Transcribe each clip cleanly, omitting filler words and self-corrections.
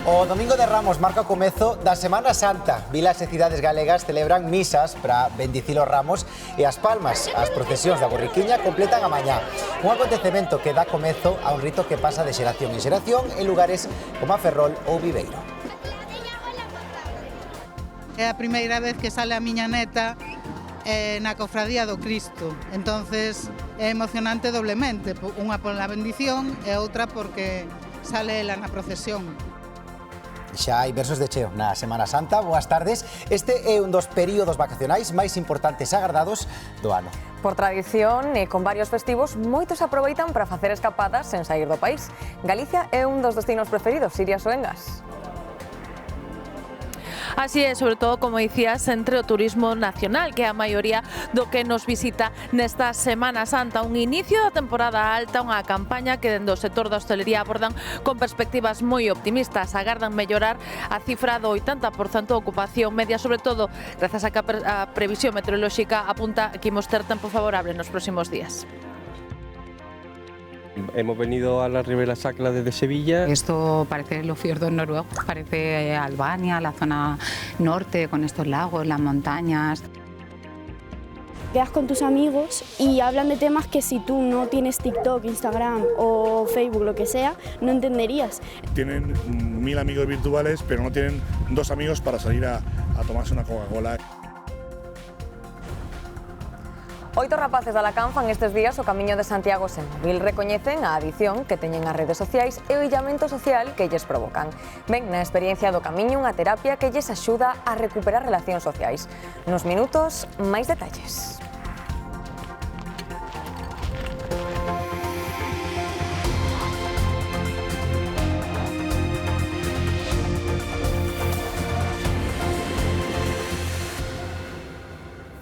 O Domingo de Ramos marca o comezo da Semana Santa. Vilas e cidades galegas celebran misas para bendicir os ramos e as palmas. As procesións da borriquiña completan a mañá. Un acontecemento que dá comezo a un rito que pasa de xeración en xeración en lugares como a Ferrol ou Viveiro. É a primeira vez que sale a miña neta na cofradía do Cristo. Entonces é emocionante doblemente, unha pola bendición e outra porque sale ela na procesión. Xa hai versos de cheo na Semana Santa. Boas tardes. Este é un dos períodos vacacionais máis importantes e agardados do ano. Por tradición e con varios festivos, moitos aproveitan para facer escapadas sen sair do país. Galicia é un dos destinos preferidos, Iria Soengas. Así é, sobre todo, como dicías, entre o turismo nacional, que é a maioría do que nos visita nesta Semana Santa. Un inicio da temporada alta, unha campaña que dende o sector da hostelería abordan con perspectivas moi optimistas. Agardan mellorar a cifra do 80% de ocupación media, sobre todo grazas a que a previsión meteorolóxica apunta que imos ter tempo favorable nos próximos días. Hemos venido a la Ribera Sacra desde Sevilla. Esto parece los fiordos noruegos, parece Albania, la zona norte con estos lagos, las montañas. Quedas con tus amigos y hablan de temas que si tú no tienes TikTok, Instagram o Facebook, lo que sea, no entenderías. Tienen 1000 amigos virtuales, pero no tienen 2 amigos para salir a tomarse una Coca-Cola. 8 rapaces da Lacan fan estes días o camiño de Santiago sen móvil. Recoñecen a adición que teñen as redes sociais e o illamento social que lles provocan. Ven na experiencia do camiño unha terapia que lles axuda a recuperar relacións sociais. Nos minutos, máis detalles.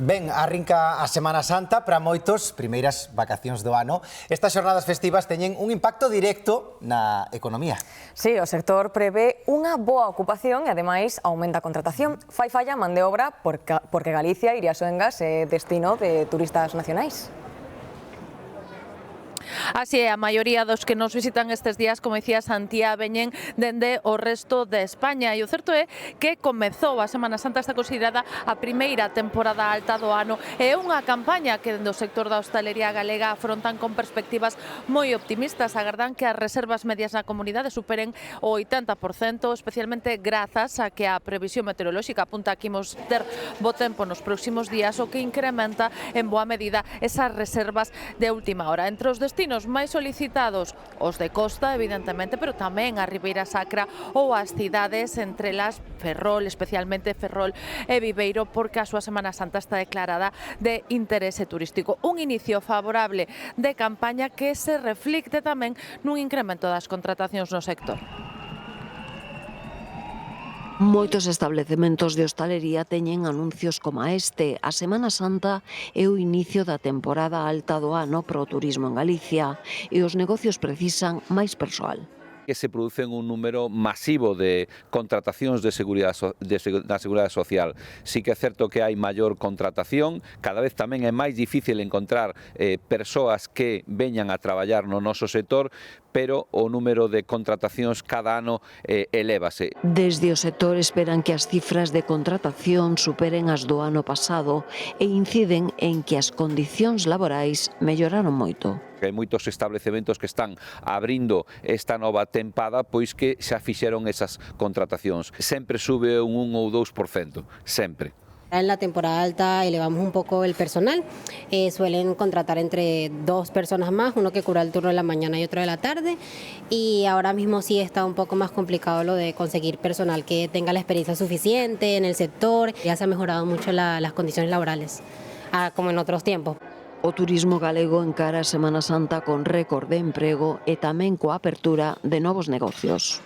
Ben, arrinca a Semana Santa para moitos, primeiras vacacións do ano. Estas xornadas festivas teñen un impacto directo na economía. Sí, o sector prevé unha boa ocupación e, ademais, aumenta a contratación. Fai falla man de obra porque Galicia, Iria Soengas, é destino de turistas nacionais. Así é, a maioría dos que nos visitan estes días, como dicía Santía, veñen dende o resto de España. E o certo é que comezou a Semana Santa, está considerada a primeira temporada alta do ano. É unha campaña que dende o sector da hostalería galega afrontan con perspectivas moi optimistas. Agardan que as reservas medias na comunidade superen o 80%, especialmente grazas a que a previsión meteorolóxica apunta que imos ter bo tempo nos próximos días, o que incrementa en boa medida esas reservas de última hora. Entre os destinos máis solicitados, os de costa, evidentemente, pero tamén a Ribeira Sacra ou as cidades, entre las Ferrol, especialmente Ferrol e Viveiro, porque a súa Semana Santa está declarada de interese turístico. Un inicio favorable de campaña que se reflicte tamén nun incremento das contratacións no sector. Moitos establecementos de hostalería teñen anuncios como este. A Semana Santa é o inicio da temporada alta do ano para o turismo en Galicia e os negocios precisan máis persoal. Que se producen un número masivo de contratacións da Seguridade Social. Sí que é certo que hai maior contratación, cada vez tamén é máis difícil encontrar persoas que veñan a traballar no noso sector, pero o número de contratacións cada ano elévase. Desde o sector esperan que as cifras de contratación superen as do ano pasado e inciden en que as condicións laborais melloraron moito. Hai moitos establecementos que están abrindo esta nova tempada, pois que xa fixeron esas contratacións. Sempre sube un 1 ou 2%, sempre. En la temporada alta elevamos un poco el personal, suelen contratar entre 2 personas más, uno que cubra el turno de la mañana y otro de la tarde, y ahora mismo sí está un poco más complicado lo de conseguir personal que tenga la experiencia suficiente en el sector. Ya se ha mejorado mucho las condiciones laborales, como en otros tiempos. O turismo galego encara a Semana Santa con récord de emprego e tamén coa apertura de novos negocios.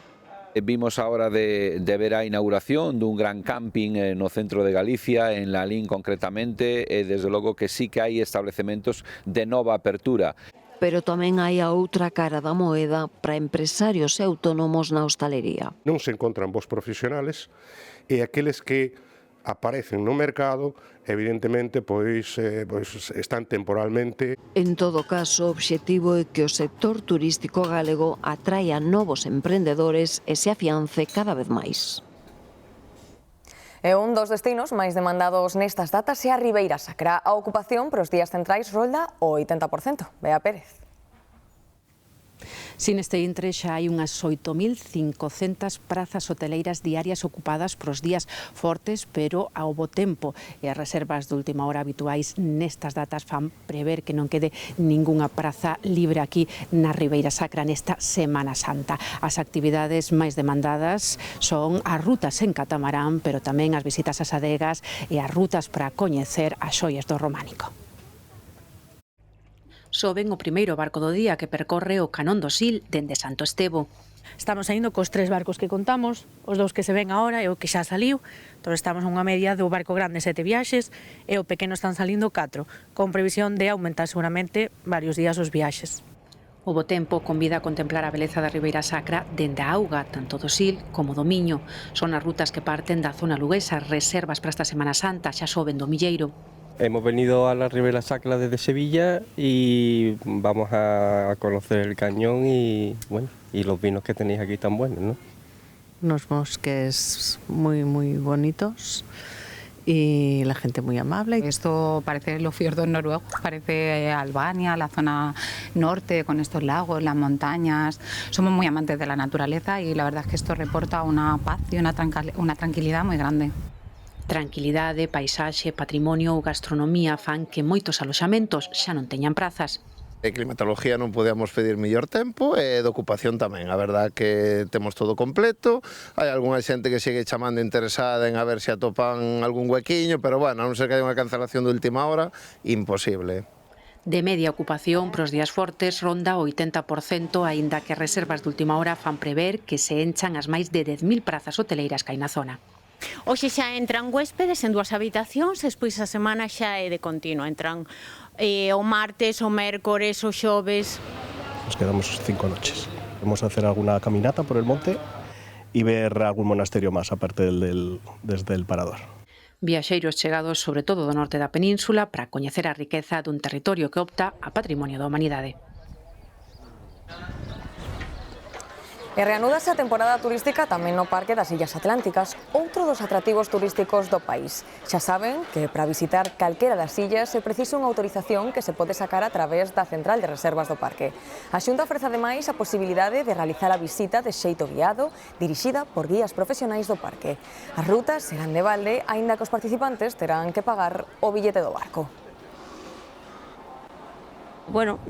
Vimos ahora de ver a inauguración dun gran camping no centro de Galicia, en Lalín concretamente, e desde logo que sí que hai establecementos de nova apertura. Pero tamén hai a outra cara da moeda para empresarios e autónomos na hostalería. Non se encontran bons profesionales e aqueles que aparecen no mercado, evidentemente pois están temporalmente. En todo caso, o obxectivo é que o sector turístico galego atraia novos emprendedores e se afiance cada vez máis. É un dos destinos máis demandados nestas datas é a Ribeira Sacra. A ocupación para os días centrais rolda o 80%. Bea Pérez. Sin este intre xa hai unhas 8.500 prazas hoteleiras diarias ocupadas pros días fortes, pero ao bo tempo. E as reservas de última hora habituais nestas datas fan prever que non quede ningunha praza libre aquí na Ribeira Sacra nesta Semana Santa. As actividades máis demandadas son as rutas en catamarán, pero tamén as visitas ás adegas e as rutas para coñecer as xoias do románico. Soben o primeiro barco do día que percorre o Canón do Sil dende Santo Estevo. Estamos saindo cos 3 barcos que contamos, os 2 que se ven agora e o que xa saliu. Entón estamos unha media do barco grande 7 viaxes e o pequeno están salindo 4, con previsión de aumentar seguramente varios días os viaxes. O bo tempo convida a contemplar a beleza da Ribeira Sacra dende a auga, tanto do Sil como do Miño. Son as rutas que parten da zona luguesa, reservas para esta Semana Santa xa soben do Milleiro. Hemos venido a la Ribera Sacra desde Sevilla y vamos a conocer el cañón y bueno, y los vinos que tenéis aquí tan buenos, ¿no? Unos bosques muy bonitos y la gente muy amable. Esto parece los fiordos noruegos, parece Albania, la zona norte con estos lagos, las montañas. Somos muy amantes de la naturaleza y la verdad es que esto reporta una paz y una tranquilidad muy grande. Tranquilidade, paisaxe, patrimonio ou gastronomía fan que moitos aloxamentos xa non teñan prazas. De climatología non podíamos pedir mellor tempo e de ocupación tamén. A verdad que temos todo completo. Hai algunha xente que sigue chamando interesada en a ver se atopan algún huequiño, pero bueno, a non ser que hai unha cancelación de última hora, imposible. De media ocupación pros días fortes ronda o 80%, aínda que as reservas de última hora fan prever que se enchan as máis de 10.000 prazas hoteleiras que hai na zona. Hoxe xa entran huéspedes en 2 habitacións, despois a semana xa é de continuo. Entran o martes, o mércores, o xoves. Nos quedamos 5 noches. Vamos a hacer alguna caminata por el monte y ver algún monasterio más, aparte desde el parador. Viaxeiros chegados sobre todo do norte da península para coñecer a riqueza dun territorio que opta a Patrimonio da Humanidade. E reanúdase a temporada turística tamén no Parque das Illas Atlánticas, outro dos atractivos turísticos do país. Xa saben que para visitar calquera das illas é preciso unha autorización que se pode sacar a través da Central de Reservas do Parque. A Xunta ofrece ademais a posibilidade de realizar a visita de xeito guiado, dirixida por guías profesionais do parque. As rutas serán de balde, aínda que os participantes terán que pagar o billete do barco. Bueno,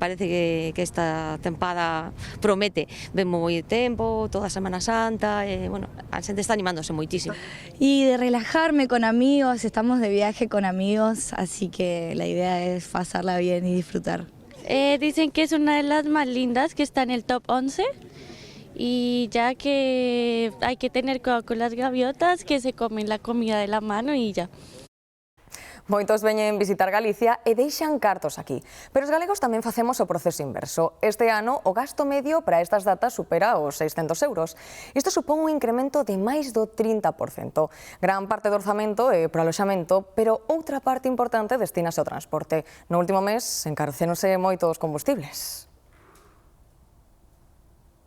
parece que esta tempada promete. Vemos moi tempo, toda a Semana Santa, bueno, a xente está animándose moitísimo. Y de relajarme con amigos, estamos de viaje con amigos, así que la idea es pasarla bien y disfrutar. Dicen que es una de las más lindas, que está en el top 11. Y ya que hay que tener cuidado con las gaviotas, que se comen la comida de la mano y ya. Moitos veñen visitar Galicia e deixan cartos aquí, pero os galegos tamén facemos o proceso inverso. Este ano o gasto medio para estas datas supera os 600 euros. Isto supón un incremento de máis do 30%. Gran parte do orzamento é para aloxamento, pero outra parte importante destinase ao transporte. No último mes encarecéronse moitos combustibles.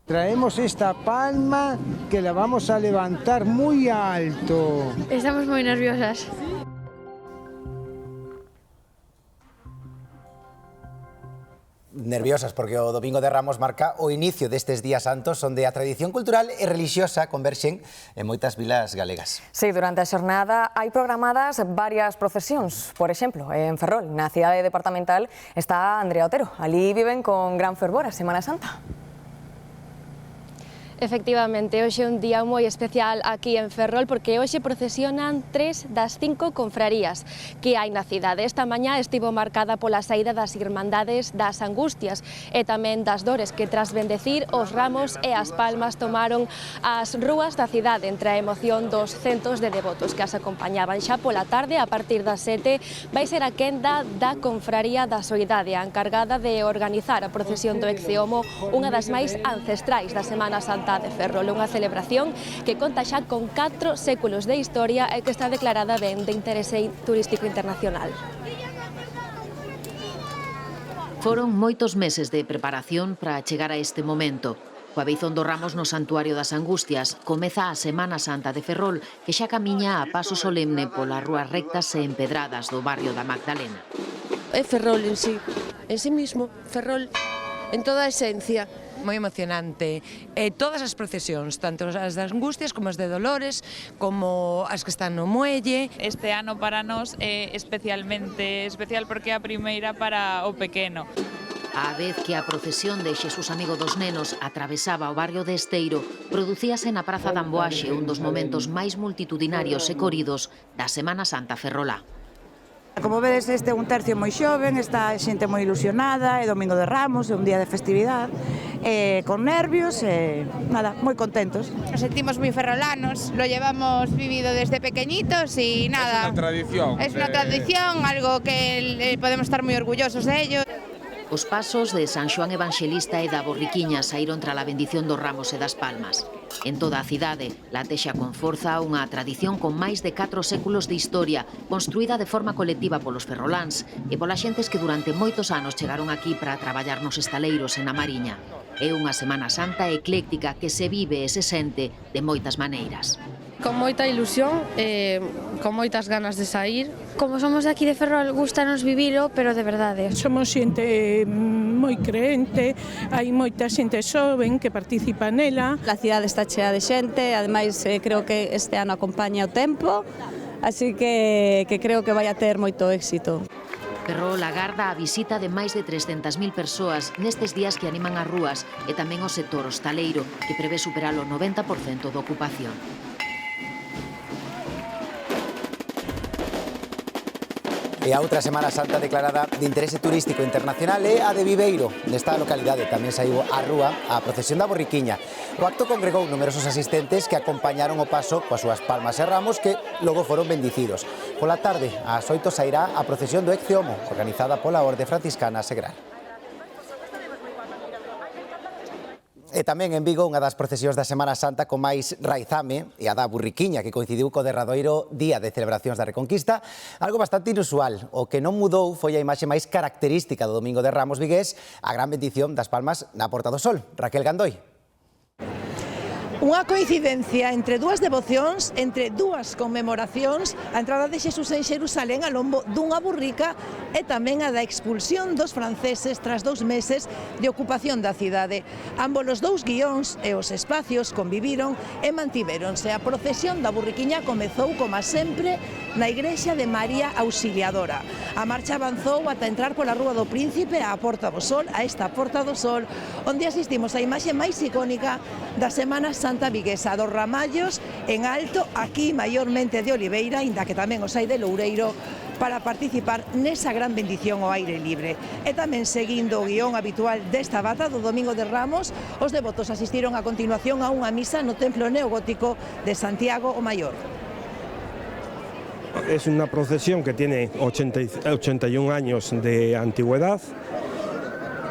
Traemos esta palma que la vamos a levantar muy alto. Estamos muy nerviosas. Nerviosas porque o Domingo de Ramos marca o inicio destes días santos onde a tradición cultural e relixiosa converxen en moitas vilas galegas. Sí, durante a xornada hai programadas varias procesións. Por exemplo, en Ferrol, na cidade departamental, está Andrea Otero. Ali viven con gran fervor a Semana Santa. Efectivamente, hoxe é un día moi especial aquí en Ferrol porque hoxe procesionan 3 das 5 confrarías que hai na cidade. Esta mañá estivo marcada pola saída das Irmandades das Angustias e tamén das Dores que tras bendecir os ramos e as palmas tomaron as rúas da cidade entre a emoción dos centos de devotos que as acompañaban. Xa pola tarde, a partir das 7, vai ser a quenda da Confraría da Soidade, a encargada de organizar a procesión do Exeomo, unha das máis ancestrais da Semana Santa Santa de Ferrol, unha celebración que conta xa con 4 séculos de historia e que está declarada ben de interese turístico internacional. Foron moitos meses de preparación para chegar a este momento. Coa beizón do Ramos no Santuario das Angustias comeza a Semana Santa de Ferrol, que xa camiña a paso solemne polas rúas rectas e empedradas do barrio da Magdalena. É Ferrol en sí mismo, Ferrol en toda a esencia. Moi emocionante. Todas as procesións, tanto as das Angustias como as de Dolores, como as que están no muelle. Este ano para nós é especialmente especial porque é a primeira para o pequeno. A vez que a procesión de Xesús Amigo dos Nenos atravesaba o barrio de Esteiro, producíase na Praza da Amboaxe un dos momentos máis multitudinarios e coridos da Semana Santa ferrolá. Como vedes, este é un tercio moi xoven, está xente moi ilusionada, é Domingo de Ramos, é un día de festividade, con nervios e nada, moi contentos. Nos sentimos moi ferrolanos, lo llevamos vivido desde pequeñitos y nada. Es una tradición. Es una tradición, algo que podemos estar moi orgullosos de ello. Os pasos de San Xoán Evangelista e da Borriquiña saíron tras a bendición dos Ramos e das Palmas. En toda a cidade, latexa con forza unha tradición con máis de 4 séculos de historia, construída de forma colectiva polos ferroláns e polas xentes que durante moitos anos chegaron aquí para traballar nos estaleiros e na Mariña. É unha Semana Santa ecléctica que se vive e se sente de moitas maneiras. Con moita ilusión, con moitas ganas de sair. Como somos de aquí de Ferrol, gustanos vivilo, pero de verdade. Somos xente moi creente, hai moita xente xoven que participa nela. A cidade está chea de xente, ademais creo que este ano acompaña o tempo, así que creo que vai a ter moito éxito. Ferrol agarda a visita de máis de 300.000 persoas nestes días que animan as rúas e tamén o sector hostaleiro, que prevé superar o 90% de ocupación. E a outra Semana Santa declarada de interese turístico internacional é a de Viveiro. Nesta localidade tamén saiu á rúa a procesión da Borriquiña. O acto congregou numerosos asistentes que acompañaron o paso coas súas palmas e ramos que logo foron bendicidos. Pola tarde, ás 8 sairá a procesión do Ecce Homo, organizada pola Orde Franciscana Segral. E tamén en Vigo unha das procesións da Semana Santa con máis raizame e a da Borriquiña, que coincidiu co derradoiro día de celebracións da Reconquista, algo bastante inusual. O que non mudou foi a imaxe máis característica do Domingo de Ramos vigués, a gran bendición das palmas na Porta do Sol. Raquel Gandoi. Unha coincidencia entre dúas devocións, entre dúas conmemoracións, a entrada de Xesús en Xerusalén a lombo dunha burrica e tamén a da expulsión dos franceses tras 2 meses de ocupación da cidade. Ambos os dous guións e os espacios conviviron e mantiveronse. A procesión da Borriquiña comezou, como sempre, na igrexa de María Auxiliadora. A marcha avanzou ata entrar pola Rúa do Príncipe á Porta do Sol, a esta Porta do Sol, onde asistimos á imaxe máis icónica da Semana Santa viguesa, dos ramallos en alto, aquí maiormente de oliveira, inda que tamén os hai de loureiro, para participar nesa gran bendición ao aire libre. E tamén seguindo o guión habitual desta data do Domingo de Ramos, os devotos asistiron a continuación a unha misa no templo neogótico de Santiago o Mayor. Es una procesión que tiene 81 años de antigüedad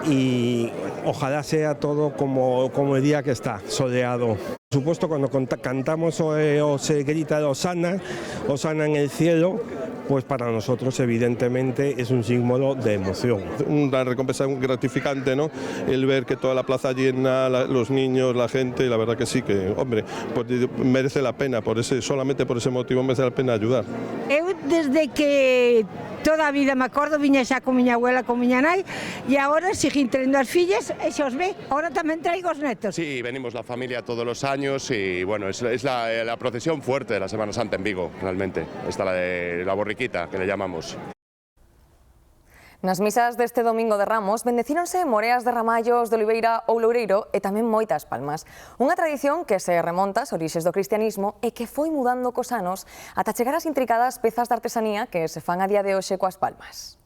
y ojalá sea todo como el día que está, soleado. Por supuesto, cuando cantamos o se grita de Hosana, Hosana en el cielo, pues para nosotros evidentemente es un símbolo de emoción. Una recompensa gratificante, ¿no? El ver que toda la plaza llena, los niños, la gente, la verdad que sí, que, hombre, pues merece la pena, solamente por ese motivo merece la pena ayudar. Eu desde que toda a vida me acordo, viña xa con miña abuela, con miña nai, e agora seguín traindo as fillas e xa os ve, agora tamén traigo os netos. Sí, venimos la familia todos los años y bueno, es la procesión fuerte de la Semana Santa en Vigo, realmente. Esta la de la borriquita, que le llamamos. Nas misas deste Domingo de Ramos bendecíronse moreas de ramallos de oliveira ou loureiro e tamén moitas palmas. Unha tradición que se remonta ás orixes do cristianismo e que foi mudando cos anos ata chegar ás intricadas pezas de artesanía que se fan a día de hoxe coas palmas.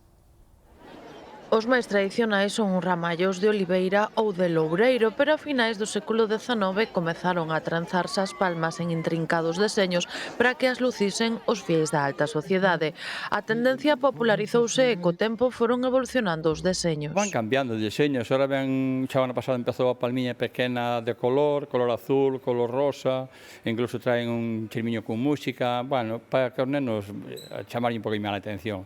Os máis tradicionais son os ramallos de oliveira ou de loureiro, pero a finais do século XIX comezaron a tranzarse as palmas en intrincados deseños para que as lucisen os fiéis da alta sociedade. A tendencia popularizouse e co tempo foron evolucionando os deseños. Van cambiando de deseños, ahora xa o ano pasado empezou a palmiña pequena de color azul, color rosa, incluso traen un chirmiño con música, bueno, para que os nenos chamarlle un poquinho máis a atención.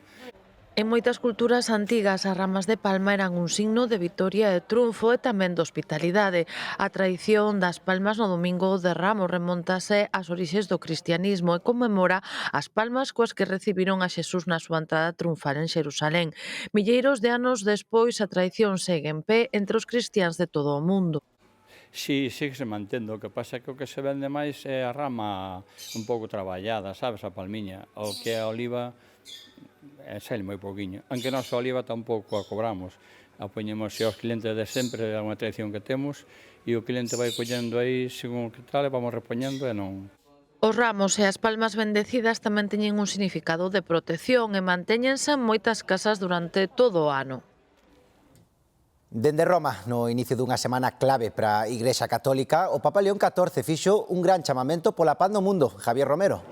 En moitas culturas antigas, as ramas de palma eran un signo de vitoria e triunfo e tamén de hospitalidade. A tradición das palmas no domingo de Ramos remontase ás orixes do cristianismo e conmemora as palmas coas que recibiron a Xesús na súa entrada triunfal en Xerusalén. Milleiros de anos despois, a tradición segue en pé entre os cristiáns de todo o mundo. Si, sigue se mantendo, o que pasa é que o que se vende máis é a rama un pouco traballada, sabes, a palmiña, o que é a oliva sale moi pouquiño, aunque nós a oliva tampouco a cobramos, a poñemos aos clientes de sempre, é unha tradición que temos, e o cliente vai collendo aí según que tal, e vamos repoñendo e non. Os ramos e as palmas bendecidas tamén teñen un significado de protección e mantéñense en moitas casas durante todo o ano. Dende Roma, no inicio dunha semana clave para a Igrexa Católica, o Papa León XIV fixo un gran chamamento pola paz no mundo. Javier Romero.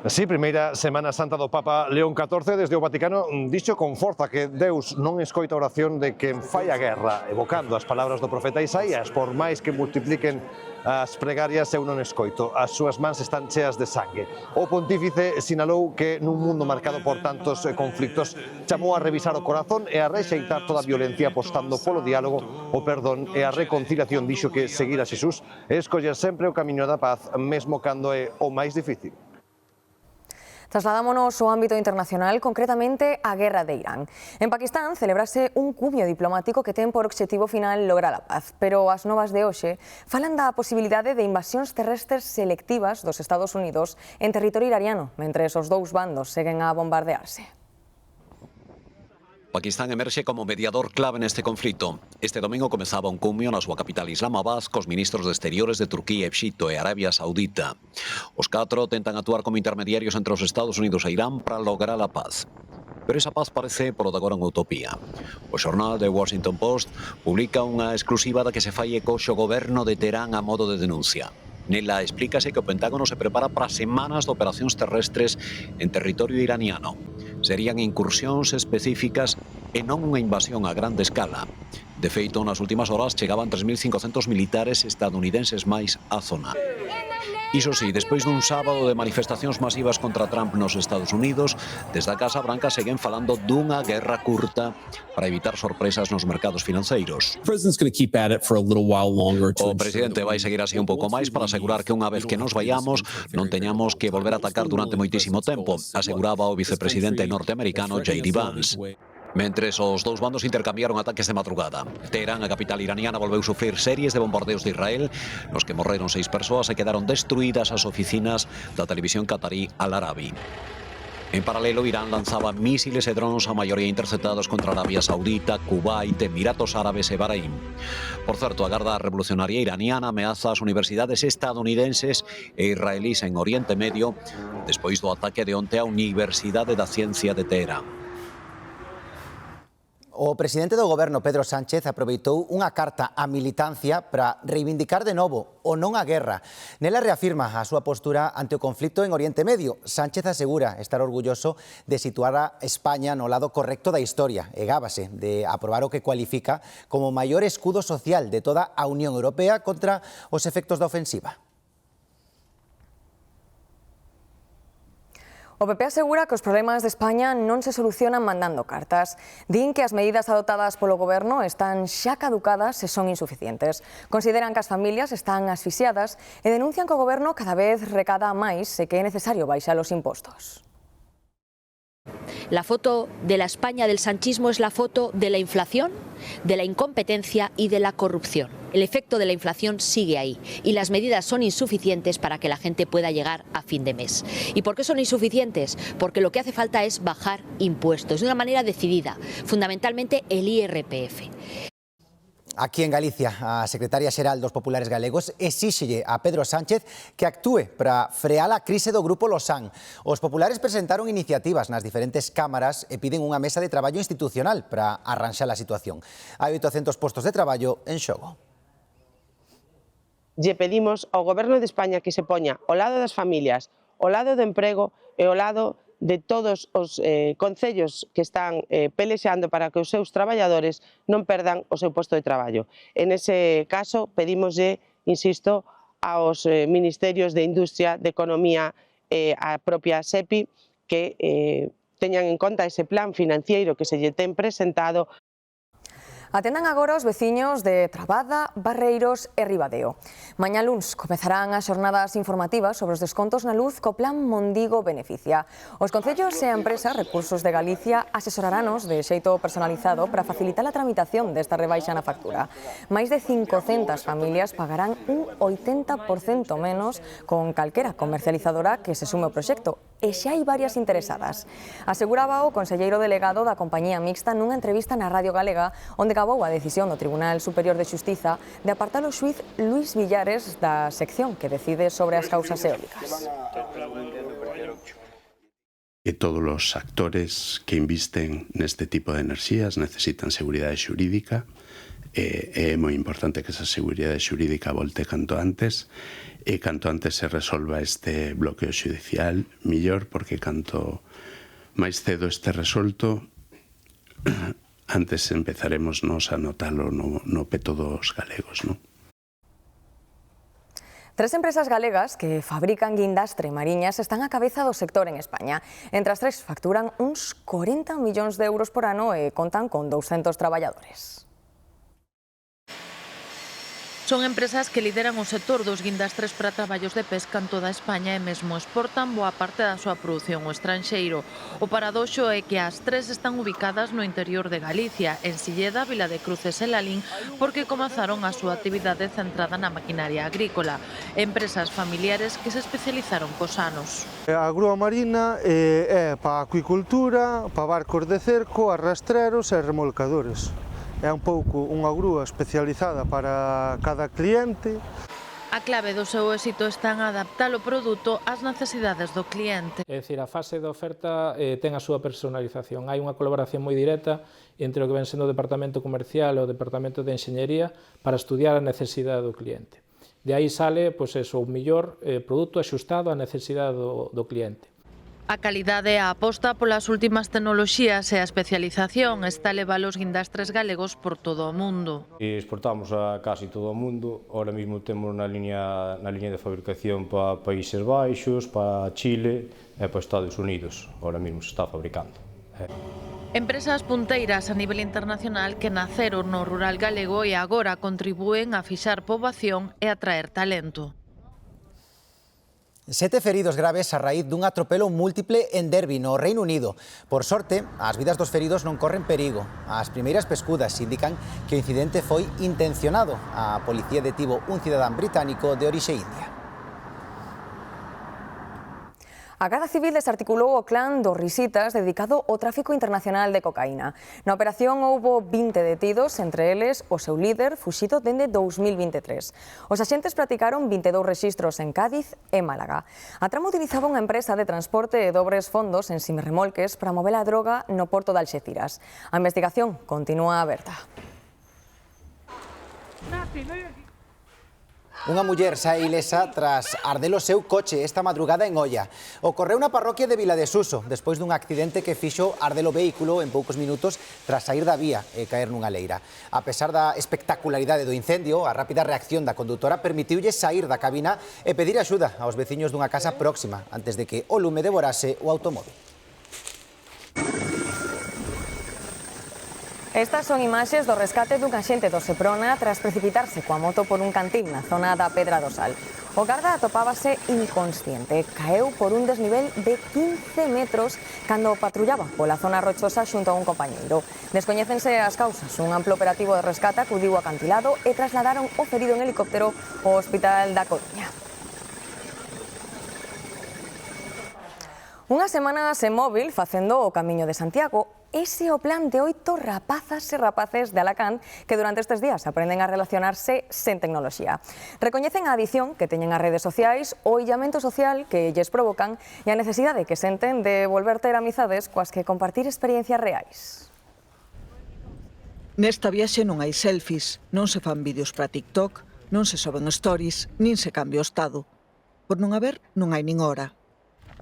Sí, primeira Semana Santa do Papa León XIV, desde o Vaticano dixo con forza que Deus non escoita a oración de quen fai a guerra, evocando as palabras do profeta Isaías: por máis que multipliquen as pregarias eu non escoito, as súas mans están cheas de sangue. O pontífice sinalou que nun mundo marcado por tantos conflictos chamou a revisar o corazón e a rexeitar toda a violencia, apostando polo diálogo, o perdón e a reconciliación. Dixo que seguir a Xesús é escoller sempre o camiño da paz, mesmo cando é o máis difícil. Trasladámonos ao ámbito internacional, concretamente á guerra de Irán. En Pakistán celebrase un cumio diplomático que ten por obxectivo final lograr a paz, pero as novas de hoxe falan da posibilidade de invasións terrestres selectivas dos Estados Unidos en territorio iraniano, mentre os dous bandos seguen a bombardearse. Pakistán emerxe como mediador clave neste conflito. Este domingo comezaba un cumio na súa capital Islamabad cos ministros de Exteriores de Turquía, Egipto e Arabia Saudita. Os catro tentan actuar como intermediarios entre os Estados Unidos e Irán para lograr a paz. Pero esa paz parece, polo de agora, unha utopía. O xornal The Washington Post publica unha exclusiva da que se fai eco xo goberno de Teherán a modo de denuncia. Nela explícase que o Pentágono se prepara para semanas de operacións terrestres en territorio iraniano. Serían incursións específicas e non unha invasión a grande escala. De feito, nas últimas horas chegaban 3.500 militares estadounidenses máis á zona. Iso sí, despois dun sábado de manifestacións masivas contra Trump nos Estados Unidos, desde a Casa Branca seguen falando dunha guerra curta para evitar sorpresas nos mercados financeiros. O presidente vai seguir así un pouco máis para asegurar que unha vez que nos vayamos non teñamos que volver a atacar durante moitísimo tempo, aseguraba o vicepresidente norteamericano J.D. Vance. Mentres os dous bandos intercambiaron ataques de madrugada. Teherán, a capital iraniana, volveu sufrir series de bombardeos de Israel, nos que morreron 6 persoas e quedaron destruídas as oficinas da televisión qatarí Al Arabi. En paralelo, Irán lanzaba mísiles e drones a maioría interceptados contra Arabia Saudita, Kuwait, Emiratos Árabes e Bahrein. Por certo, a Garda Revolucionaria iraniana ameaza as universidades estadounidenses e israelís en Oriente Medio despois do ataque de onte á Universidade da Ciencia de Teherán. O presidente do goberno, Pedro Sánchez, aproveitou unha carta á militancia para reivindicar de novo o non á guerra. Nela reafirma a súa postura ante o conflito en Oriente Medio. Sánchez asegura estar orgulloso de situar a España no lado correcto da historia e gábase de aprobar o que cualifica como o maior escudo social de toda a Unión Europea contra os efectos da ofensiva. O PP asegura que os problemas de España non se solucionan mandando cartas. Din que as medidas adoptadas polo goberno están xa caducadas e son insuficientes. Consideran que as familias están asfixiadas e denuncian que o goberno cada vez recada máis e que é necesario baixar os impostos. La foto de la España del sanchismo es la foto de la inflación, de la incompetencia y de la corrupción. El efecto de la inflación sigue ahí y las medidas son insuficientes para que la gente pueda llegar a fin de mes. ¿Y por qué son insuficientes? Porque lo que hace falta es bajar impuestos de una manera decidida, fundamentalmente el IRPF. Aquí en Galicia, a secretaria xeral dos Populares Galegos exíxelle a Pedro Sánchez que actúe para frear a crise do Grupo Losán. Os populares presentaron iniciativas nas diferentes cámaras e piden unha mesa de traballo institucional para arranxar a situación. Hai 800 postos de traballo en xogo. Lle pedimos ao Goberno de España que se poña ao lado das familias, ao lado do emprego e ao lado de todos os concellos que están pelexando para que os seus traballadores non perdan o seu posto de traballo. En ese caso, pedimoslle, insisto, aos ministerios de Industria, de Economía e a propia SEPI que teñan en conta ese plan financiero que se lle ten presentado. Atendan agora os veciños de Trabada, Barreiros e Ribadeo. Mañá luns comezarán as xornadas informativas sobre os descontos na luz co Plan Mondigo Beneficia. Os concellos e a empresa Recursos de Galicia asesorarános de xeito personalizado para facilitar a tramitación desta rebaixa na factura. Máis de 500 familias pagarán un 80% menos con calquera comercializadora que se sume ao proxecto, e xa hai varias interesadas. Aseguraba o conselleiro delegado da compañía mixta nunha entrevista na Radio Galega, onde acabou a decisión do Tribunal Superior de Xustiza de apartar o xuíz Luís Villares da sección que decide sobre as causas eólicas. Que todos os actores que invisten neste tipo de enerxías necesitan seguridade xurídica. É moi importante que esa seguridade xurídica volte canto antes e canto antes se resolva este bloqueo xudicial millor, porque canto máis cedo este resolto antes empezaremos nos a notalo no peto dos galegos, non? 3 empresas galegas que fabrican guindastre e mariñas están á cabeza do sector en España. Entre as 3 facturan uns 40 millóns de euros por ano e contan con 200 traballadores. Son empresas que lideran o sector dos guindastres para traballos de pesca en toda España e mesmo exportan boa parte da súa produción ao estranxeiro. O paradoxo é que as 3 están ubicadas no interior de Galicia, en Silleda, Vila de Cruces e Lalín, porque comezaron a súa actividade centrada na maquinaria agrícola. Empresas familiares que se especializaron cos anos. A grúa marina é para a acuicultura, para barcos de cerco, arrastreros e remolcadores. É un pouco unha grúa especializada para cada cliente. A clave do seu éxito está en adaptar o produto ás necesidades do cliente. É dicir, a fase de oferta ten a súa personalización. Hai unha colaboración moi directa entre o que ven sendo o departamento comercial e o departamento de enxeñería para estudiar a necesidade do cliente. De aí sale o mellor produto axustado á necesidade do cliente. A calidade, a aposta polas últimas tecnoloxías e a especialización está a levar os guindastres galegos por todo o mundo. Exportamos a casi todo o mundo, ahora mesmo temos na liña de fabricación para Países Baixos, para Chile e para Estados Unidos, ahora mesmo se está fabricando. Empresas punteiras a nivel internacional que naceron no rural galego e agora contribúen a fixar poboación e atraer talento. 7 feridos graves a raíz dun atropelo múltiple en Derby, no Reino Unido. Por sorte, as vidas dos feridos non corren perigo. As primeiras pescudas indican que o incidente foi intencionado. A policía detivo un cidadán británico de orixe india. A Garda Civil desarticulou o clan dos Risitas dedicado ao tráfico internacional de cocaína. Na operación houbo 20 detidos, entre eles o seu líder, fuxido dende 2023. Os axentes practicaron 22 rexistros en Cádiz e Málaga. A trama utilizaba unha empresa de transporte de dobres fondos en simirremolques para mover a droga no porto de Alxeciras. A investigación continúa aberta. Unha muller sae ilesa tras arder o seu coche esta madrugada en Oia. Ocorreu na parroquia de Vila de Suso, despois dun accidente que fixo arder o vehículo en poucos minutos tras sair da vía e caer nunha leira. A pesar da espectacularidade do incendio, a rápida reacción da condutora permitiulle sair da cabina e pedir axuda aos veciños dunha casa próxima antes de que o lume devorase o automóvil. Estas son imaxes do rescate dun axente do Seprona tras precipitarse coa moto por un cantil na zona da Pedra do Sal. O garda atopábase inconsciente, caeu por un desnivel de 15 metros cando patrullaba pola zona rochosa xunto a un compañeiro. Descoñécense as causas. Un amplo operativo de rescate acudiu ao acantilado e trasladaron o ferido en helicóptero ao Hospital da Coruña. Unha semana sen móvil facendo o Camiño de Santiago ese é o plan de 8 rapazas e rapaces de Alacant que durante estes días aprenden a relacionarse sen tecnoloxía. Recoñecen a adición que teñen as redes sociais, o illamento social que lles provocan e a necesidade que senten de volver ter amizades coas que compartir experiencias reais. Nesta viaxe non hai selfies, non se fan vídeos para TikTok, non se soben stories, nin se cambia o estado. Por non haber, non hai nin hora.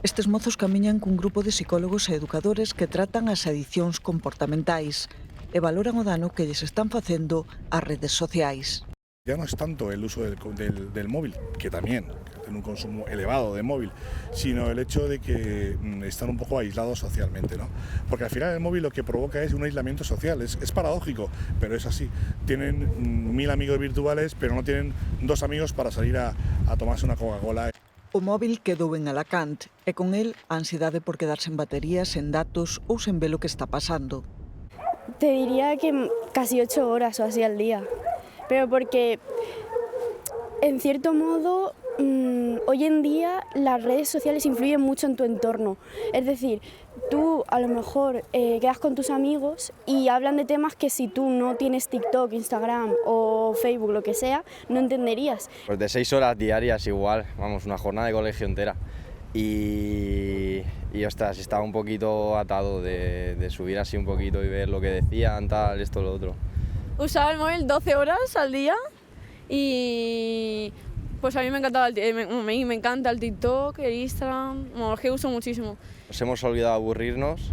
Estes mozos camiñan cun grupo de psicólogos e educadores que tratan as adiccións comportamentais e valoran o dano que lles están facendo as redes sociais. Ya no es tanto el uso del móvil, que también tiene un consumo elevado de móvil, sino el hecho de que están un poco aislados socialmente, ¿no? Porque al final el móvil lo que provoca es un aislamiento social, es paradójico, pero es así. Tienen 1000 amigos virtuales, pero no tienen 2 amigos para salir a tomarse una Coca-Cola. O móvil quedou en Alacant e con el a ansiedade por quedar sen baterías, sen datos ou sen ver o que está pasando. Te diría que casi 8 horas o así al día, pero porque en cierto modo hoy en día las redes sociales influyen mucho en tu entorno. Es decir, tú a lo mejor quedas con tus amigos y hablan de temas que si tú no tienes TikTok, Instagram o Facebook, lo que sea, no entenderías. Pues de 6 horas diarias igual, vamos, una jornada de colegio entera. Y ostras, estaba un poquito atado de subir así un poquito y ver lo que decían, tal, esto, lo otro. Usaba el móvil 12 horas al día y pues a mí me encanta el TikTok, el Instagram, bueno, es que uso muchísimo. Nos hemos olvidado aburrirnos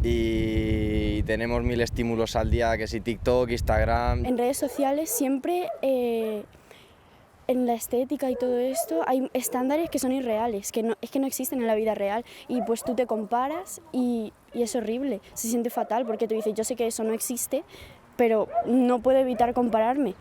y tenemos 1000 estímulos al día, que si TikTok, Instagram. En redes sociales siempre en la estética y todo esto hay estándares que son irreales, que no existen en la vida real y pues tú te comparas y es horrible, se siente fatal porque tú dices yo sé que eso no existe, pero no puedo evitar compararme.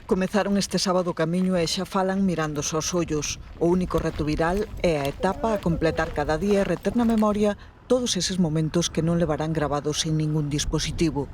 Comezaron este sábado o camiño e xa falan mirándose aos ollos. O único reto viral é a etapa a completar cada día e reter na memoria todos eses momentos que non levarán grabados sin ningún dispositivo.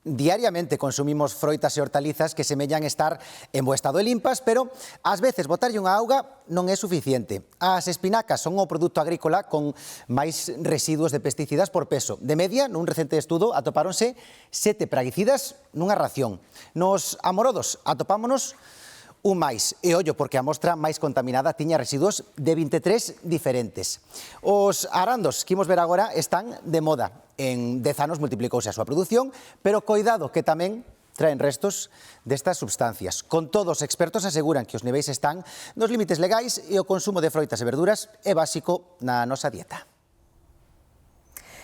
Diariamente consumimos froitas e hortalizas que semellan estar en bo estado e limpas, pero ás veces botarlle unha auga non é suficiente. As espinacas son o produto agrícola con máis residuos de pesticidas por peso. De media, nun recente estudo, atopáronse 7 praguicidas nunha ración. Nos amorodos atopámonos un máis, e ollo porque a mostra máis contaminada tiña residuos de 23 diferentes. Os arandos que imos ver agora están de moda. En 10 anos multiplicouse a súa produción, pero coidado que tamén traen restos destas substancias. Con todos, os expertos aseguran que os niveis están nos límites legais e o consumo de froitas e verduras é básico na nosa dieta.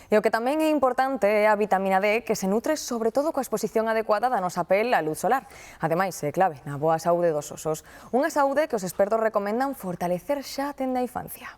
E o que tamén é importante é a vitamina D, que se nutre sobre todo coa exposición adecuada da nosa pel á luz solar. Ademais, é clave na boa saúde dos osos. Unha saúde que os expertos recomendan fortalecer xa dende a infancia.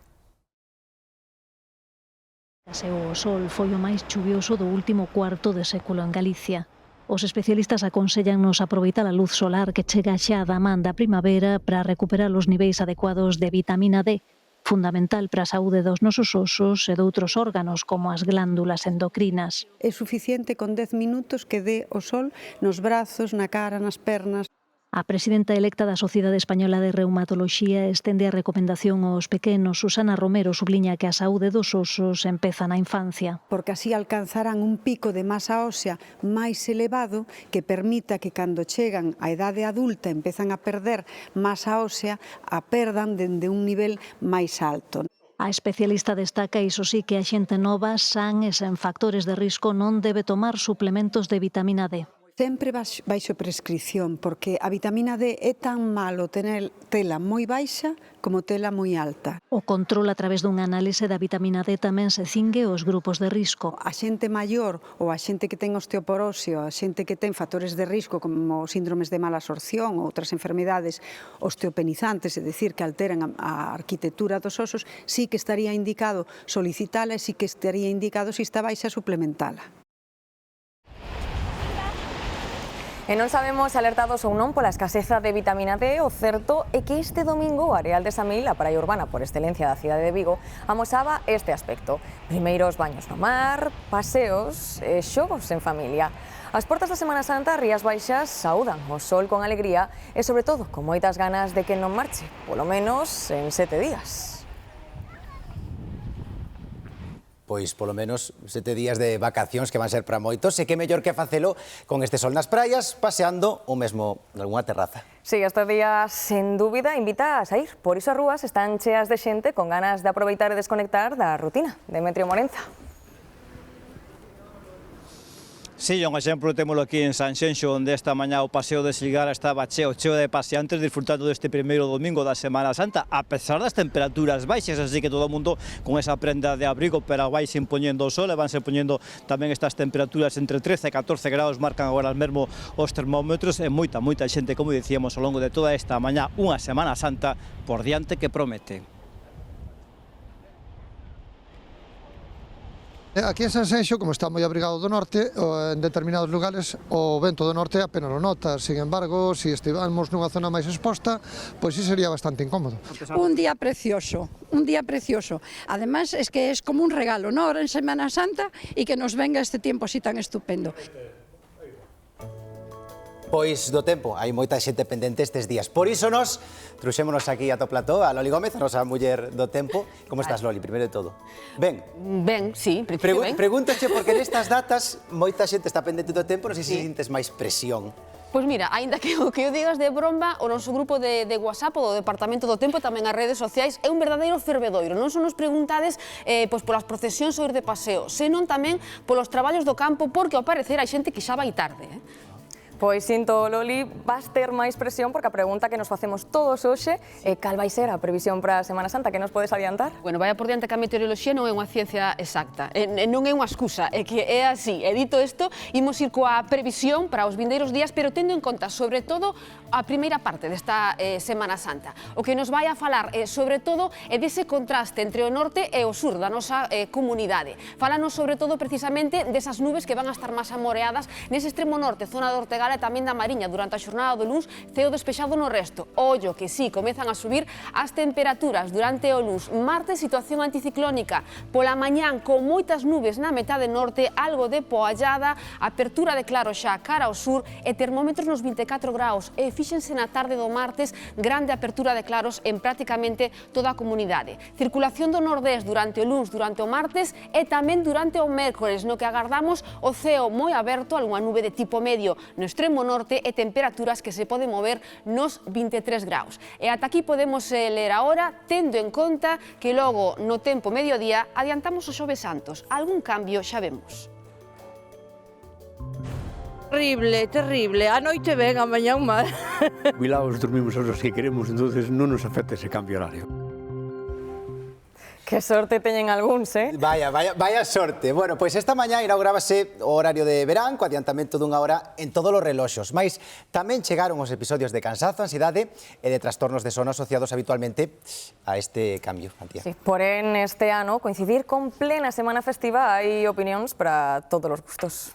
O sol foi o máis chuvioso do último cuarto de século en Galicia. Os especialistas aconsellannos aproveitar a luz solar que chega xa da man da primavera para recuperar os niveis adecuados de vitamina D, fundamental para a saúde dos nosos osos e de outros órganos como as glándulas endocrinas. É suficiente con 10 minutos que dé o sol nos brazos, na cara, nas pernas. A presidenta electa da Sociedade Española de Reumatoloxía estende a recomendación aos pequenos. Susana Romero subliña que a saúde dos osos empeza na infancia. Porque así alcanzarán un pico de masa ósea máis elevado que permita que cando chegan á idade adulta empezan a perder masa ósea, a perdan dende un nivel máis alto. A especialista destaca, iso sí, que a xente nova, san e sen factores de risco non debe tomar suplementos de vitamina D. Sempre baixo prescripción, porque a vitamina D é tan malo tela moi baixa como tela moi alta. O control a través dunha análise da vitamina D tamén se cingue aos grupos de risco. A xente maior ou a xente que ten osteoporosio, a xente que ten factores de risco como síndromes de mala absorción ou outras enfermedades osteopenizantes, é dicir, que alteran a arquitectura dos osos, sí que estaría indicado solicitala e sí que estaría indicado, se está baixa, suplementala. E non sabemos alertados ou non pola escaseza de vitamina D, o certo é que este domingo o Areal de Samil, a praia urbana por excelencia da cidade de Vigo, amosaba este aspecto. Primeiros baños no mar, paseos e xogos en familia. As portas da Semana Santa, Rías Baixas saúdan o sol con alegría e, sobre todo, con moitas ganas de que non marche, polo menos en 7 días. pois polo menos 7 días de vacacións que van ser para moitos, e que mellor que facelo con este sol nas praias, paseando ou mesmo nalgúna terraza. Sí, estes días, sen dúbida, invita a sair. Por iso as rúas están cheas de xente con ganas de aproveitar e desconectar da rutina. Demetrio Morenza. Sí, un exemplo témolo aquí en Sanxenxo, onde esta mañá o paseo de Silgara estaba cheo de paseantes disfrutando deste primeiro domingo da Semana Santa, a pesar das temperaturas baixas, así que todo o mundo con esa prenda de abrigo, pero vai se impoñendo o sol, e vanse poñendo tamén estas temperaturas entre 13 e 14 graus, marcan agora mesmo os termómetros, e moita xente, como dicíamos, ao longo de toda esta mañá, unha Semana Santa por diante que promete. Aquí en Sanxenxo, como está moi abrigado do norte, en determinados lugares o vento do norte apenas lo nota. Sin embargo, se estivamos nunha zona máis exposta, pois sí sería bastante incómodo. Un día precioso. Además, es que es como un regalo, ¿no? Ahora en Semana Santa y que nos venga este tiempo así tan estupendo. Pois do tempo, hai moita xente pendente estes días. Por iso nos truxémonos aquí a to plató a Loli Gómez, a nosa muller do tempo. Como estás, Loli, primeiro de todo? Ben? Ben, sí, principio ben. Pregúntache, porque nestas datas moita xente está pendente do tempo, non sei se sintes máis presión. Pois mira, aínda que o que o digas de bromba, o noso grupo de WhatsApp, o do Departamento do Tempo, tamén as redes sociais, é un verdadeiro fervedoiro. Non só nos preguntades pois polas procesións ou ir de paseo, senón tamén polos traballos do campo, porque ao parecer hai xente que xa vai tarde. Pois sinto, Loli, vas ter máis presión porque a pregunta que nos facemos todos hoxe é cal vai ser a previsión para a Semana Santa, que nos podes adiantar? Bueno, vai por diante que a meteoroloxía non é unha ciencia exacta, non é unha excusa, é que é así. E dito isto, imos ir coa previsión para os vindeiros días, pero tendo en conta, sobre todo, a primeira parte desta Semana Santa. O que nos vai a falar, sobre todo, é dese contraste entre o norte e o sur da nosa comunidade. Fálanos, sobre todo, precisamente, desas nubes que van a estar máis amoreadas nese extremo norte, zona de Ortegal e tamén da Mariña durante a xornada do luns, ceo despexado no resto. Ollo que sí, comezan a subir as temperaturas durante o luns. Martes, situación anticiclónica. Pola mañán, con moitas nubes na metade norte, algo de poallada, apertura de claro xa cara ao sur e termómetros nos 24 graus. E fíxense na tarde do martes, grande apertura de claros en prácticamente toda a comunidade. Circulación do nordés durante o luns, durante o martes e tamén durante o mércores, no que agardamos o ceo moi aberto, algunha nube de tipo medio no extremo norte e temperaturas que se poden mover nos 23 graus. E ata aquí podemos ler a hora, tendo en conta que logo no tempo mediodía adiantamos os Xoves Santos. Algún cambio xa vemos. Terrible. A noite ben, a mañán mal. Jubilados dormimos os que queremos, entonces non nos afecta ese cambio horario. Que sorte teñen algúns, Vaya sorte. Bueno, pois esta mañá inaugurábase o horario de verán, co adiantamento dunha hora en todos os reloxos. Mais tamén chegaron os episodios de cansazo, ansiedade e de trastornos de sono asociados habitualmente a este cambio, Antía. Sí, porén, este ano, coincidir con plena semana festiva, hai opinións para todos os gustos.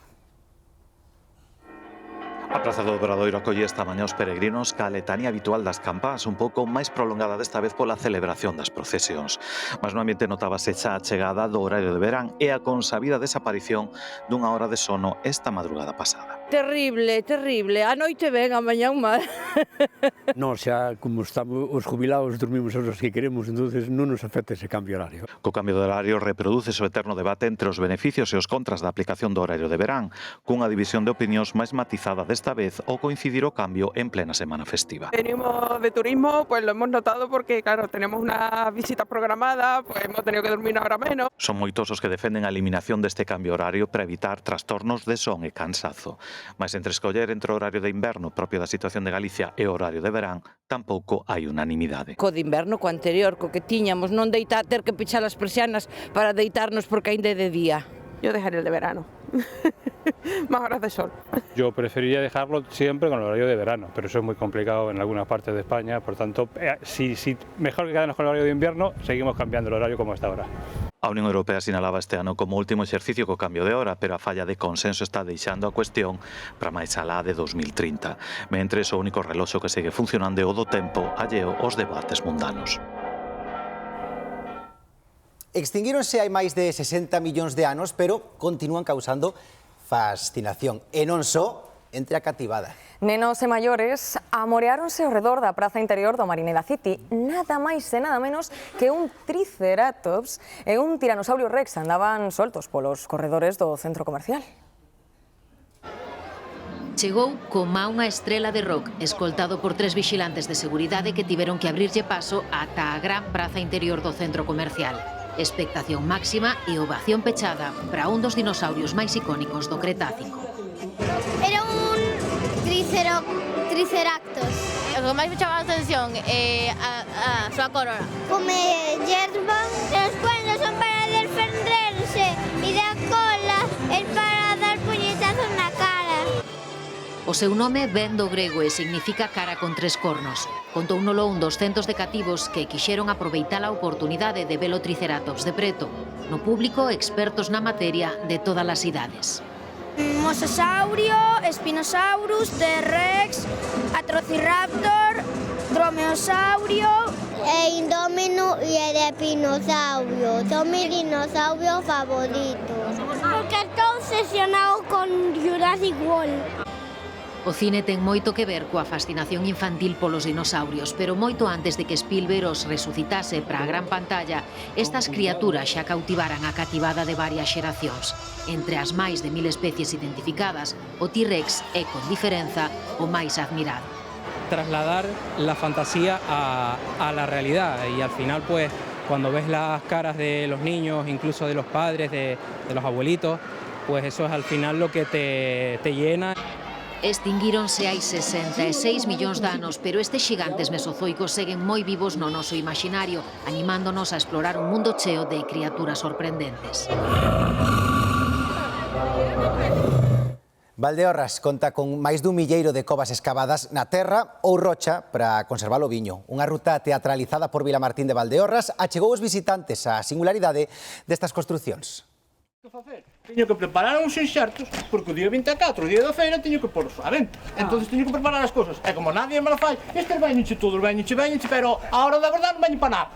A Praza do Obradoiro acolle esta mañá os peregrinos ca letanía habitual das campás, un pouco máis prolongada desta vez pola celebración das procesións. Mas no ambiente notábase xa a chegada do horario de verán e a consabida desaparición dunha hora de sono esta madrugada pasada. Terrible. A noite ben, a mañán mal. Nós xa, como estamos os jubilados, dormimos os que queremos, entonces non nos afecta ese cambio horario. Co cambio de horario reproduce o eterno debate entre os beneficios e os contras da aplicación do horario de verán, cunha división de opinións máis matizada desta vez ao coincidir o cambio en plena semana festiva. Venimos de turismo, pues lo hemos notado porque, claro, tenemos una visita programada, pues hemos tenido que dormir una hora menos. Son moitos os que defenden a eliminación deste cambio horario para evitar trastornos de son e cansazo. Mas entre escoller entre o horario de inverno propio da situación de Galicia e o horario de verán, tampouco hai unanimidade. Co de inverno, co anterior, co que tiñamos, non ter que pechar as persianas para deitarnos porque ainda é de día. Yo dejaré el de verano. Más horas de sol. Yo preferiría dejarlo siempre con el horario de verano, pero eso es muy complicado en algunas partes de España, por tanto, si mejor que quedarnos con el horario de invierno, seguimos cambiando el horario como está ahora. A Unión Europea sinalaba este ano como último exercicio co cambio de hora, pero a falla de consenso está deixando a cuestión para máis alá de 2030. Mentres, o único reloxo que segue funcionando é o do tempo alleo aos debates mundanos. Extinguíronse hai máis de 60 millóns de anos, pero continúan causando fascinación. E non só entre a cativada. Nenos e maiores amoreáronse ao redor da praza interior do Marinela City. Nada máis e nada menos que un triceratops e un tiranosaurio rex andaban soltos polos corredores do centro comercial. Chegou coma unha estrela de rock, escoltado por 3 vixilantes de seguridade que tiveron que abrirlle paso ata a gran praza interior do centro comercial. Expectación máxima e ovación pechada para un dos dinosaurios máis icónicos do Cretácico. Era un triceratops. O que máis me chamaba a atención é a súa corona. Come hierba. Os cuernos son para defenderse e da cola é para dar puñetazos na cara. O seu nome ven do grego e significa cara con 3 cornos. Contounolo un dos centos de cativos que quixeron aproveitar a oportunidade de ver o triceratops de preto. No público, expertos na materia de todas as idades. Mosasaurio, Spinosaurus, T-Rex, Atrociraptor, Dromeosaurio e Indómeno e Erepinosaurio. Son mis dinosaurios favoritos. Porque estou obsesionado con Jurassic World. O cine ten moito que ver coa fascinación infantil polos dinosaurios, pero moito antes de que Spielberg os resucitase para a gran pantalla, estas criaturas xa cautivaran a cativada de varias xeracións. Entre as máis de 1000 especies identificadas, o T-Rex é, con diferenza, o máis admirado. Trasladar la fantasía a la realidad y al final, pues, cuando ves las caras de los niños, incluso de los padres, de los abuelitos, pues eso es al final lo que te llena. Extinguíronse hai 66 millóns de anos, pero estes xigantes mesozoicos seguen moi vivos no noso imaginario, animándonos a explorar un mundo cheo de criaturas sorprendentes. Valdeorras conta con máis dun milleiro de covas escavadas na terra ou rocha para conservar o viño. Unha ruta teatralizada por Vilamartín de Valdeorras achegou os visitantes á singularidade destas construcións. Teño que preparar uns enxertos, porque o día 24, o día da feira, teño que pôr a venta. Entón, teño que preparar as cousas. E como nadie me la fai, estes veñenche todos, veñenche, pero a hora da verdade non veñen para nada.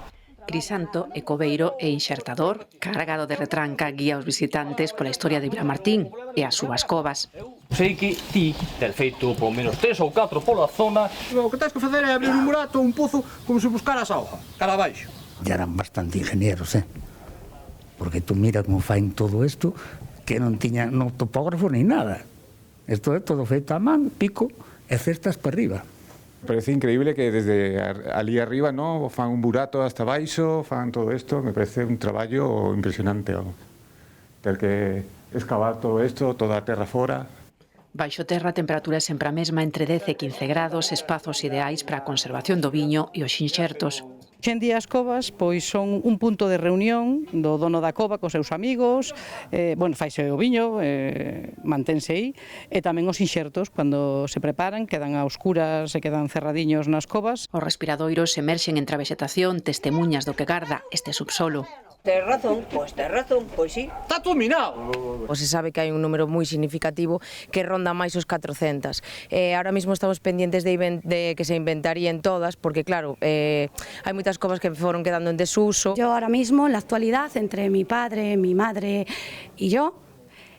Crisanto é coveiro e enxertador, cargado de retranca, guía os visitantes pola historia de Vilamartín e as súas covas. Sei que ti tes feito por menos 3 ou 4 pola zona. O que tens que facer é abrir un murato, un pozo, como se buscaras auga, cara abaixo. Ya eran bastante ingenieros, porque tú mira como faen todo isto, que non tiñan no topógrafo ni nada. Isto é todo feito a man, pico e cestas para arriba. Parece increíble que desde ali arriba, ¿no? Fan un burato hasta baixo, fan todo isto, me parece un traballo impresionante. Ter que excavar todo isto, toda a terra fora. Baixo terra a temperatura é sempre a mesma, entre 10 e 15 grados, espazos ideais para a conservación do viño e os xinxertos. Hoxendía as covas pois son un punto de reunión do dono da cova cos seus amigos, faise o viño, mantense aí, e tamén os inxertos, cando se preparan, quedan a oscuras e quedan cerradiños nas covas. Os respiradoiros emerxen entre a vexetación, testemunhas do que garda este subsolo. Tes razón, pois sí. Está todo minado. Se sabe que hai un número moi significativo que ronda máis os 400. Ahora mismo estamos pendientes de que se inventaríen todas, porque claro, hai moitas covas que foron quedando en desuso. Yo ahora mismo, en la actualidad, entre mi padre, mi madre y yo,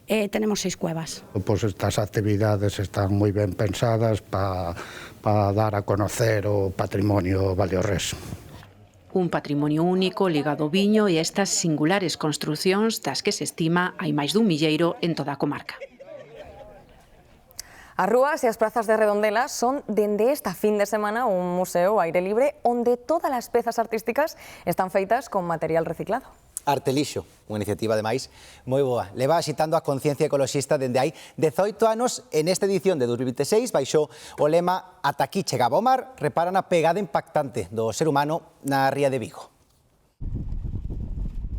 tenemos 6 cuevas. Pues estas actividades están moi ben pensadas para dar a conocer o patrimonio valdeorrés. Un patrimonio único ligado ao viño e estas singulares construcións das que se estima hai máis dun milleiro en toda a comarca. As rúas e as prazas de Redondela son, dende esta fin de semana, un museo ao aire libre onde todas as pezas artísticas están feitas con material reciclado. Artelixo, unha iniciativa, ademais, moi boa. Leva axitando a conciencia ecoloxista dende hai 18 anos e nesta edición de 2026 baixou o lema "Ata aquí chegaba o mar", repara na pegada impactante do ser humano na ría de Vigo.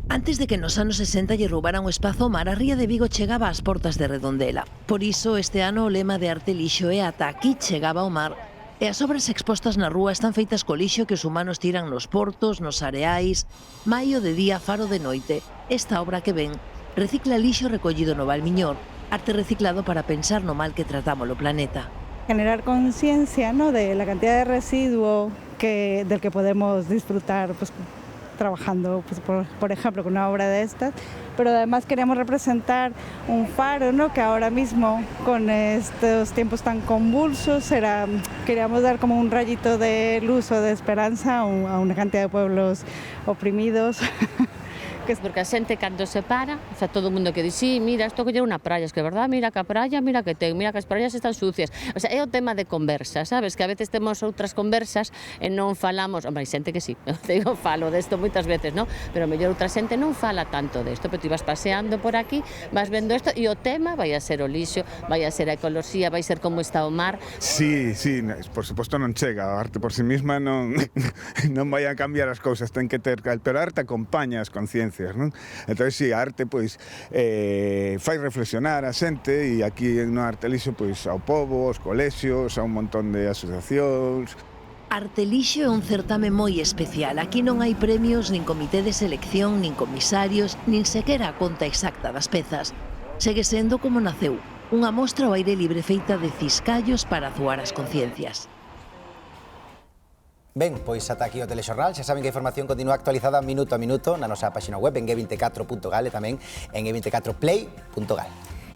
Antes de que nos anos 60 lle roubaran o espazo ao mar, a ría de Vigo chegaba ás portas de Redondela. Por iso, este ano o lema de Artelixo é "Ata aquí chegaba o mar", e as obras expostas na rúa están feitas co lixo que os humanos tiran nos portos, nos areais, maio de día, faro de noite. Esta obra que ven recicla lixo recollido no Valmiñor, arte reciclado para pensar no mal que tratamos o planeta. Generar conciencia, ¿no?, de la cantidad de residuo del que podemos disfrutar, pues, trabajando, pues, por ejemplo, con una obra de estas, pero además queríamos representar un faro, ¿no? Que ahora mismo, con estos tiempos tan convulsos, queríamos dar como un rayito de luz o de esperanza a una cantidad de pueblos oprimidos. Porque a xente cando se para, o sea, todo o mundo que di, sí, mira, isto coller unha praia, es que verdad, mira que a praia, mira que ten, mira que as praias están sucias. O sea, é o tema de conversa, sabes? Que a veces temos outras conversas e non falamos, hombre, hai xente que sí, eu falo desto moitas veces, non? Pero mellor outra xente non fala tanto desto, pero ti vas paseando por aquí, vas vendo isto e o tema vai a ser o lixo, vai a ser a ecoloxía, vai ser como está o mar. Sí, por suposto non chega, a arte por si misma non vai a cambiar as cousas, ten que ter, pero a arte acompaña as conciencias. Entón, si, a arte pois fai reflexionar a xente e aquí no Artelixo pois ao pobo, aos colexios, a un montón de asociacións. Artelixo é un certame moi especial. Aquí non hai premios, nin comité de selección, nin comisarios, nin sequera a conta exacta das pezas. Segue sendo como naceu, unha mostra ao aire libre feita de ciscallos para azuar as conciencias. Ben, pois ata aquí o telexornal, xa saben que a información continúa actualizada minuto a minuto na nosa página web en g24.gal e tamén en g24play.gal.